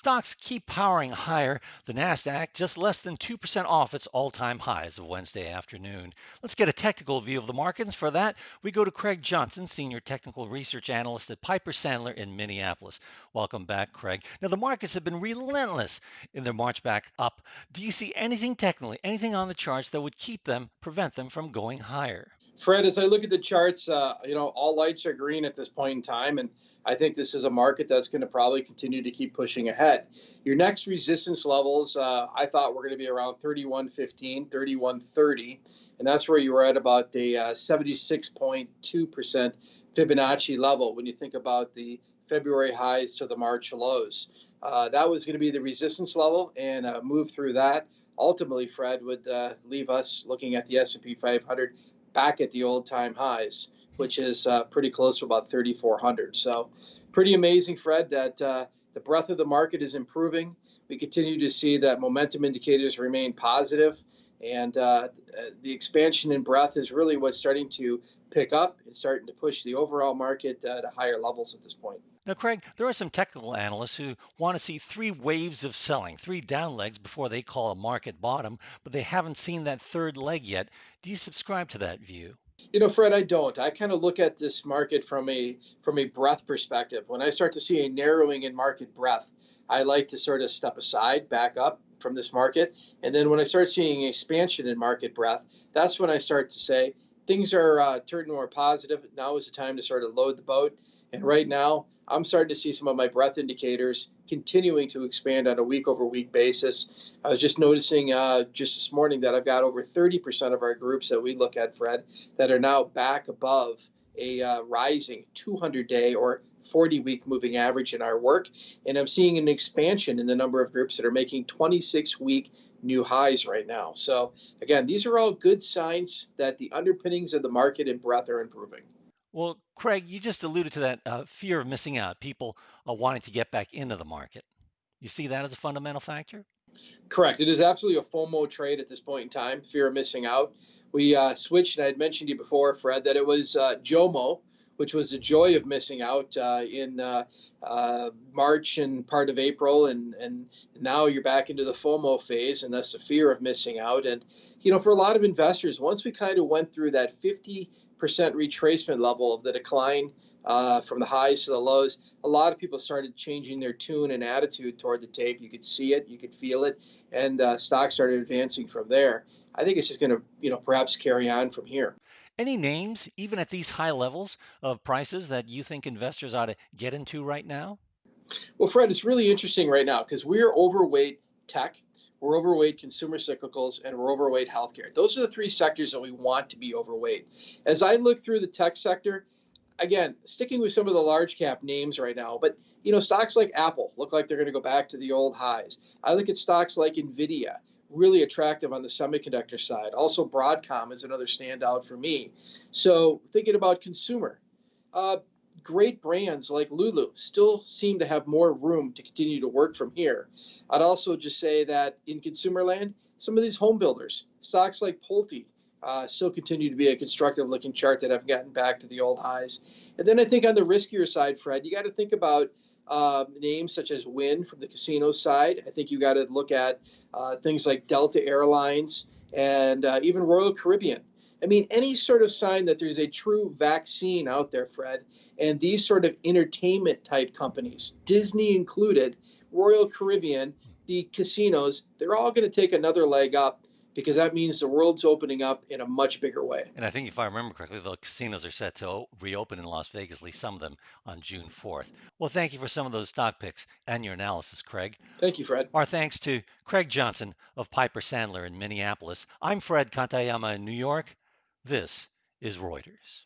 Stocks keep powering higher. The Nasdaq just less than 2% off its all-time highs of Wednesday afternoon. Let's get a technical view of the markets. For that, we go to Craig Johnson, Senior Technical Research Analyst at Piper Sandler in Minneapolis. Welcome back, Craig. Now, the markets have been relentless in their march back up. Do you see anything technically, anything on the charts that would prevent them from going higher? Fred, as I look at the charts, all lights are green at this point in time, and I think this is a market that's going to probably continue to keep pushing ahead. Your next resistance levels, I thought were going to be around 31.15, 31.30, and that's where you were at about the 76.2% Fibonacci level when you think about the February highs to the March lows. That was going to be the resistance level, and move through that. Ultimately, Fred, would leave us looking at the S&P 500 back at the old-time highs, which is pretty close to about 3,400. So pretty amazing, Fred, that the breadth of the market is improving. We continue to see that momentum indicators remain positive, and the expansion in breadth is really what's starting to pick up and starting to push the overall market to higher levels at this point. Now, Craig, there are some technical analysts who want to see three waves of selling, three down legs before they call a market bottom, but they haven't seen that third leg yet. Do you subscribe to that view? Fred, I don't. I kind of look at this market from a breadth perspective. When I start to see a narrowing in market breadth, I like to sort of step aside, back up from this market. And then when I start seeing expansion in market breadth, that's when I start to say things are turning more positive. Now is the time to sort of load the boat. And right now, I'm starting to see some of my breadth indicators continuing to expand on a week over week basis. I was just noticing just this morning that I've got over 30% of our groups that we look at, Fred, that are now back above a rising 200-day or 40-week moving average in our work. And I'm seeing an expansion in the number of groups that are making 26-week new highs right now. So again, these are all good signs that the underpinnings of the market and breadth are improving. Well, Craig, you just alluded to that fear of missing out, people wanting to get back into the market. You see that as a fundamental factor? Correct. It is absolutely a FOMO trade at this point in time, fear of missing out. We switched, and I had mentioned to you before, Fred, that it was JOMO, which was the joy of missing out in March and part of April, and now you're back into the FOMO phase, and that's the fear of missing out. And, for a lot of investors, once we kind of went through that 50% retracement level of the decline from the highs to the lows, a lot of people started changing their tune and attitude toward the tape. You could see it, you could feel it, and stocks started advancing from there. I think it's just going to, perhaps carry on from here. Any names, even at these high levels of prices, that you think investors ought to get into right now? Well, Fred, it's really interesting right now because we're overweight tech, we're overweight consumer cyclicals, and we're overweight healthcare. Those are the three sectors that we want to be overweight. As I look through the tech sector, again, sticking with some of the large cap names right now, but stocks like Apple look like they're going to go back to the old highs. I look at stocks like Nvidia, really attractive on the semiconductor side. Also, Broadcom is another standout for me. So thinking about consumer, uh, great brands like Lulu still seem to have more room to continue to work from here. I'd also just say that in consumer land, some of these home builders, stocks like Pulte, still continue to be a constructive looking chart that have gotten back to the old highs. And then I think on the riskier side, Fred, you got to think about names such as Wynn from the casino side. I think you got to look at things like Delta Airlines and even Royal Caribbean. I mean, any sort of sign that there's a true vaccine out there, Fred, and these sort of entertainment type companies, Disney included, Royal Caribbean, the casinos, they're all going to take another leg up because that means the world's opening up in a much bigger way. And I think if I remember correctly, the casinos are set to reopen in Las Vegas, at least some of them on June 4th. Well, thank you for some of those stock picks and your analysis, Craig. Thank you, Fred. Our thanks to Craig Johnson of Piper Sandler in Minneapolis. I'm Fred Katayama in New York. This is Reuters.